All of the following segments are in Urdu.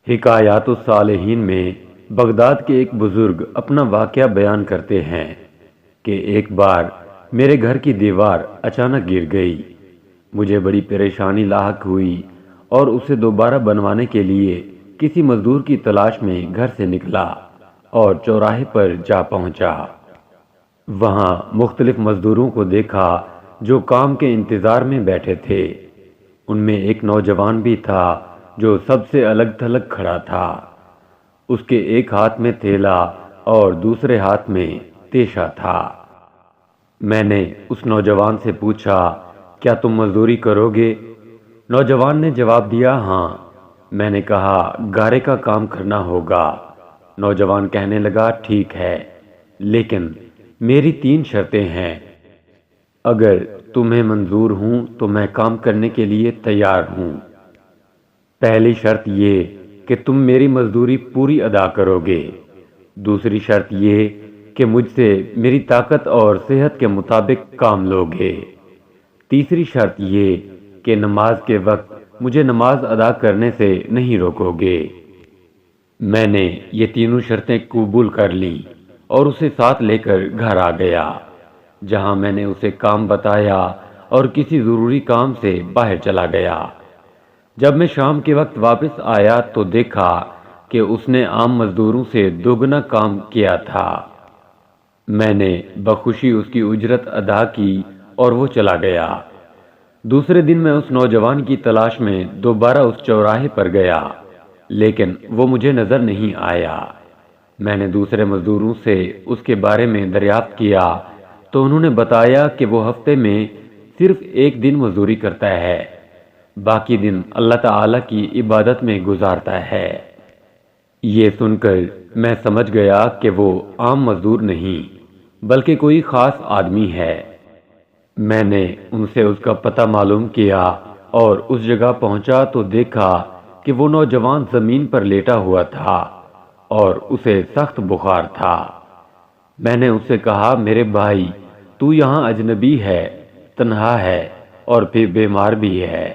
حکایات الصالحین میں بغداد کے ایک بزرگ اپنا واقعہ بیان کرتے ہیں کہ ایک بار میرے گھر کی دیوار اچانک گر گئی۔ مجھے بڑی پریشانی لاحق ہوئی اور اسے دوبارہ بنوانے کے لیے کسی مزدور کی تلاش میں گھر سے نکلا اور چوراہے پر جا پہنچا۔ وہاں مختلف مزدوروں کو دیکھا جو کام کے انتظار میں بیٹھے تھے۔ ان میں ایک نوجوان بھی تھا جو سب سے الگ تھلگ کھڑا تھا۔ اس کے ایک ہاتھ میں تھیلا اور دوسرے ہاتھ میں تیشا تھا۔ میں نے اس نوجوان سے پوچھا، کیا تم مزدوری کرو گے؟ نوجوان نے جواب دیا، ہاں۔ میں نے کہا، گارے کا کام کرنا ہوگا۔ نوجوان کہنے لگا، ٹھیک ہے، لیکن میری 3 شرطیں ہیں۔ اگر تمہیں منظور ہوں تو میں کام کرنے کے لیے تیار ہوں۔ پہلی شرط یہ کہ تم میری مزدوری پوری ادا کرو گے۔ دوسری شرط یہ کہ مجھ سے میری طاقت اور صحت کے مطابق کام لو گے۔ تیسری شرط یہ کہ نماز کے وقت مجھے نماز ادا کرنے سے نہیں روکو گے۔ میں نے یہ تینوں شرطیں قبول کر لیں اور اسے ساتھ لے کر گھر آ گیا، جہاں میں نے اسے کام بتایا اور کسی ضروری کام سے باہر چلا گیا۔ جب میں شام کے وقت واپس آیا تو دیکھا کہ اس نے عام مزدوروں سے دوگنا کام کیا تھا۔ میں نے بخوشی اس کی اجرت ادا کی اور وہ چلا گیا۔ دوسرے دن میں اس نوجوان کی تلاش میں دوبارہ اس چوراہے پر گیا، لیکن وہ مجھے نظر نہیں آیا۔ میں نے دوسرے مزدوروں سے اس کے بارے میں دریافت کیا تو انہوں نے بتایا کہ وہ ہفتے میں صرف ایک دن مزدوری کرتا ہے، باقی دن اللہ تعالیٰ کی عبادت میں گزارتا ہے۔ یہ سن کر میں سمجھ گیا کہ وہ عام مزدور نہیں بلکہ کوئی خاص آدمی ہے۔ میں نے ان سے اس کا پتہ معلوم کیا اور اس جگہ پہنچا تو دیکھا کہ وہ نوجوان زمین پر لیٹا ہوا تھا اور اسے سخت بخار تھا۔ میں نے اس سے کہا، میرے بھائی، تو یہاں اجنبی ہے، تنہا ہے اور پھر بیمار بھی ہے۔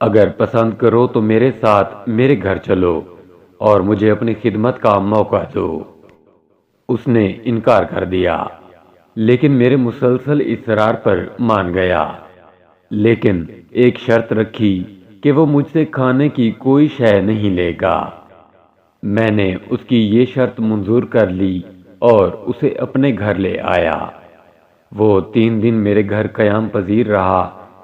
اگر پسند کرو تو میرے ساتھ میرے گھر چلو اور مجھے اپنی خدمت کا موقع دو۔ اس نے انکار کر دیا، لیکن میرے مسلسل اصرار پر مان گیا، لیکن ایک شرط رکھی کہ وہ مجھ سے کھانے کی کوئی شے نہیں لے گا۔ میں نے اس کی یہ شرط منظور کر لی اور اسے اپنے گھر لے آیا۔ وہ 3 دن میرے گھر قیام پذیر رہا،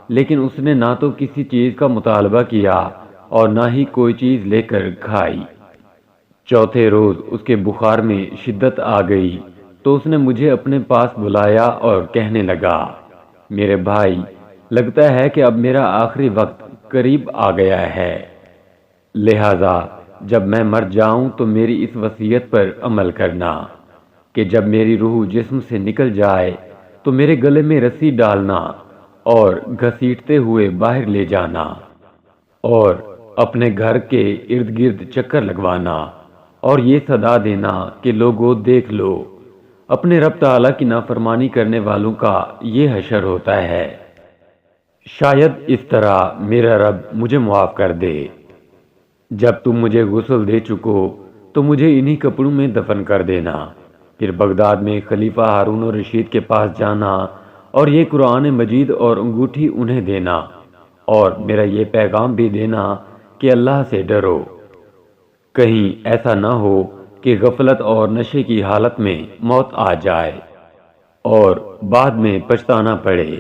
لیکن اس نے نہ تو کسی چیز کا مطالبہ کیا اور نہ ہی کوئی چیز لے کر کھائی۔ چوتھے روز اس کے بخار میں شدت آ گئی تو اس نے مجھے اپنے پاس بلایا اور کہنے لگا، میرے بھائی، لگتا ہے کہ اب میرا آخری وقت قریب آ گیا ہے، لہذا جب میں مر جاؤں تو میری اس وصیت پر عمل کرنا کہ جب میری روح جسم سے نکل جائے تو میرے گلے میں رسی ڈالنا اور گھسیٹتے ہوئے باہر لے جانا اور اپنے گھر کے ارد گرد چکر لگوانا اور یہ صدا دینا کہ لوگوں دیکھ لو، اپنے رب تعالیٰ کی نافرمانی کرنے والوں کا یہ حشر ہوتا ہے، شاید اس طرح میرا رب مجھے معاف کر دے۔ جب تم مجھے غسل دے چکو تو مجھے انہی کپڑوں میں دفن کر دینا، پھر بغداد میں خلیفہ ہارون الرشید کے پاس جانا اور یہ قرآن مجید اور انگوٹھی انہیں دینا اور میرا یہ پیغام بھی دینا کہ اللہ سے ڈرو، کہیں ایسا نہ ہو کہ غفلت اور نشے کی حالت میں موت آ جائے اور بعد میں پچھتانا پڑے،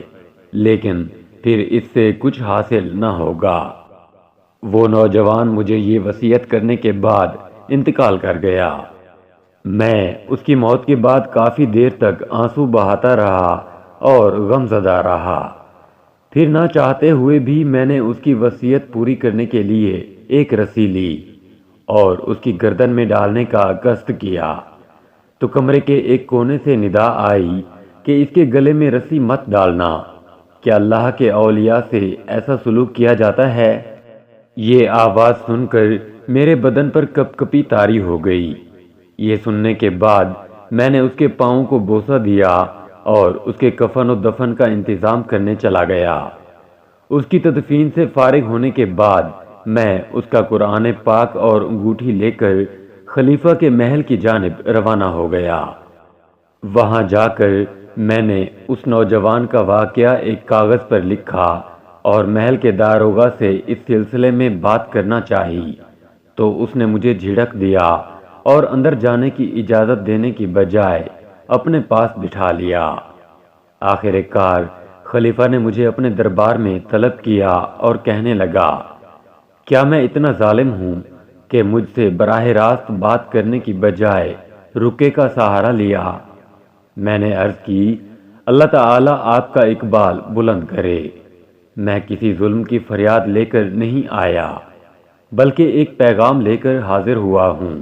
لیکن پھر اس سے کچھ حاصل نہ ہوگا۔ وہ نوجوان مجھے یہ وصیت کرنے کے بعد انتقال کر گیا۔ میں اس کی موت کے بعد کافی دیر تک آنسو بہاتا رہا اور غم زدہ رہا۔ پھر نہ چاہتے ہوئے بھی میں نے اس کی وصیت پوری کرنے کے لیے ایک رسی لی اور اس کی گردن میں ڈالنے کا قصد کیا تو کمرے کے ایک کونے سے ندا آئی کہ اس کے گلے میں رسی مت ڈالنا، کیا اللہ کے اولیاء سے ایسا سلوک کیا جاتا ہے؟ یہ آواز سن کر میرے بدن پر کپ کپی طاری ہو گئی۔ یہ سننے کے بعد میں نے اس کے پاؤں کو بوسہ دیا اور اس کے کفن و دفن کا انتظام کرنے چلا گیا۔ اس کی تدفین سے فارغ ہونے کے بعد میں اس کا قرآن پاک اور انگوٹھی لے کر خلیفہ کے محل کی جانب روانہ ہو گیا۔ وہاں جا کر میں نے اس نوجوان کا واقعہ ایک کاغذ پر لکھا اور محل کے داروغہ سے اس سلسلے میں بات کرنا چاہی، تو اس نے مجھے جھڑک دیا اور اندر جانے کی اجازت دینے کی بجائے اپنے پاس بٹھا لیا۔ آخر کار خلیفہ نے مجھے اپنے دربار میں طلب کیا اور کہنے لگا، کیا میں اتنا ظالم ہوں کہ مجھ سے براہ راست بات کرنے کی بجائے رکے کا سہارا لیا؟ میں نے عرض کی، اللہ تعالیٰ آپ کا اقبال بلند کرے، میں کسی ظلم کی فریاد لے کر نہیں آیا بلکہ ایک پیغام لے کر حاضر ہوا ہوں۔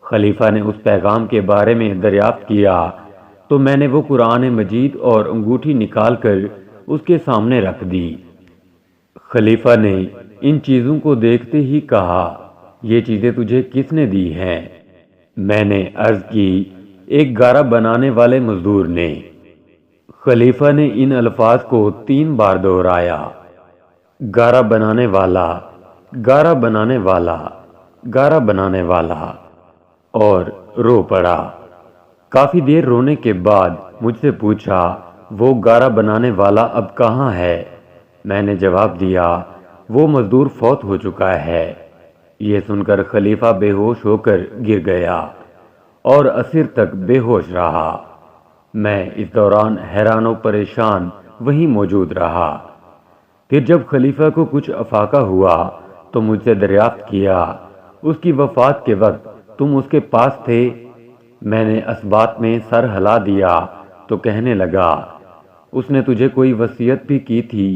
خلیفہ نے اس پیغام کے بارے میں دریافت کیا تو میں نے وہ قرآن مجید اور انگوٹھی نکال کر اس کے سامنے رکھ دی۔ خلیفہ نے ان چیزوں کو دیکھتے ہی کہا، یہ چیزیں تجھے کس نے دی ہیں؟ میں نے عرض کی، ایک گارا بنانے والے مزدور نے۔ خلیفہ نے ان الفاظ کو 3 بار دہرایا، گارا بنانے والا، گارا بنانے والا، گارا بنانے والا، اور رو پڑا۔ کافی دیر رونے کے بعد مجھ سے پوچھا، وہ گارا بنانے والا اب کہاں ہے؟ میں نے جواب دیا، وہ مزدور فوت ہو چکا ہے۔ یہ سن کر خلیفہ بے ہوش ہو کر گر گیا اور عصر تک بے ہوش رہا۔ میں اس دوران حیران و پریشان وہیں موجود رہا۔ پھر جب خلیفہ کو کچھ افاقہ ہوا تو مجھ سے دریافت کیا، اس کی وفات کے وقت تم اس کے پاس تھے؟ میں نے اسبات میں سر ہلا دیا تو کہنے لگا، اس نے تجھے کوئی وصیت بھی کی تھی؟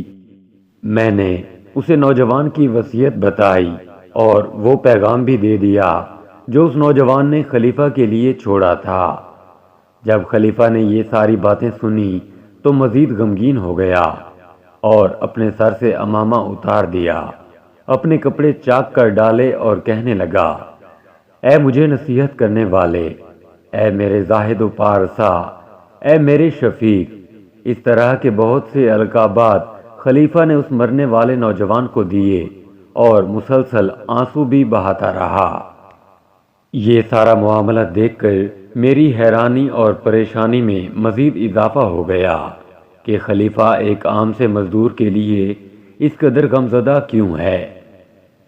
میں نے اسے نوجوان کی وصیت بتائی اور وہ پیغام بھی دے دیا جو اس نوجوان نے خلیفہ کے لیے چھوڑا تھا۔ جب خلیفہ نے یہ ساری باتیں سنی تو مزید غمگین ہو گیا اور اپنے سر سے عمامہ اتار دیا، اپنے کپڑے چاک کر ڈالے اور کہنے لگا، اے مجھے نصیحت کرنے والے، اے میرے زاہد و پارسا، اے میرے شفیق۔ اس طرح کے بہت سے القابات خلیفہ نے اس مرنے والے نوجوان کو دیے اور مسلسل آنسو بھی بہاتا رہا۔ یہ سارا معاملہ دیکھ کر میری حیرانی اور پریشانی میں مزید اضافہ ہو گیا کہ خلیفہ ایک عام سے مزدور کے لیے اس قدر غمزدہ کیوں ہے۔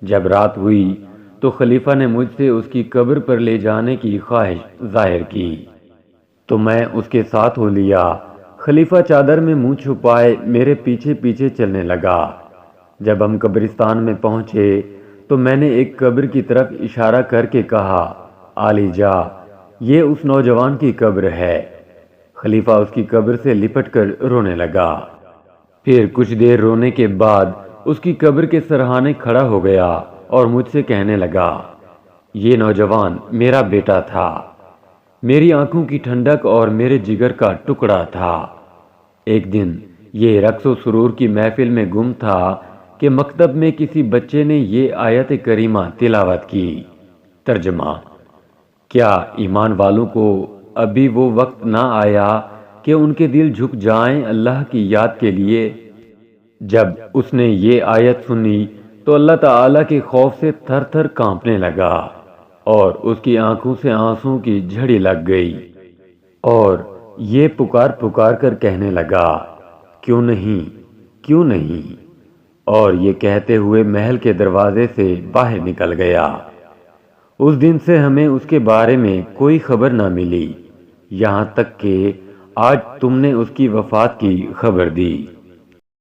جب رات ہوئی تو خلیفہ نے مجھ سے اس کی قبر پر لے جانے کی خواہش ظاہر کی تو میں اس کے ساتھ ہو لیا۔ خلیفہ چادر میں منہ چھپائے میرے پیچھے پیچھے چلنے لگا۔ جب ہم قبرستان میں پہنچے تو میں نے ایک قبر کی طرف اشارہ کر کے کہا، عالی جا، یہ اس نوجوان کی قبر ہے۔ خلیفہ اس کی قبر سے لپٹ کر رونے لگا۔ پھر کچھ دیر رونے کے بعد اس کی قبر کے سرہانے کھڑا ہو گیا اور مجھ سے کہنے لگا، یہ نوجوان میرا بیٹا تھا، میری آنکھوں کی ٹھنڈک اور میرے جگر کا ٹکڑا تھا۔ ایک دن یہ رقص و سرور کی محفل میں گم تھا کہ مکتب میں کسی بچے نے یہ آیت کریمہ تلاوت کی۔ ترجمہ: کیا ایمان والوں کو ابھی وہ وقت نہ آیا کہ ان کے دل جھک جائیں اللہ کی یاد کے لیے؟ جب اس نے یہ آیت سنی تو اللہ تعالیٰ کے خوف سے تھر تھر کانپنے لگا اور اس کی آنکھوں سے آنسوں کی جھڑی لگ گئی اور یہ پکار پکار کر کہنے لگا، کیوں نہیں، کیوں نہیں، اور یہ کہتے ہوئے محل کے دروازے سے باہر نکل گیا۔ اس دن سے ہمیں اس کے بارے میں کوئی خبر نہ ملی، یہاں تک کہ آج تم نے اس کی وفات کی خبر دی۔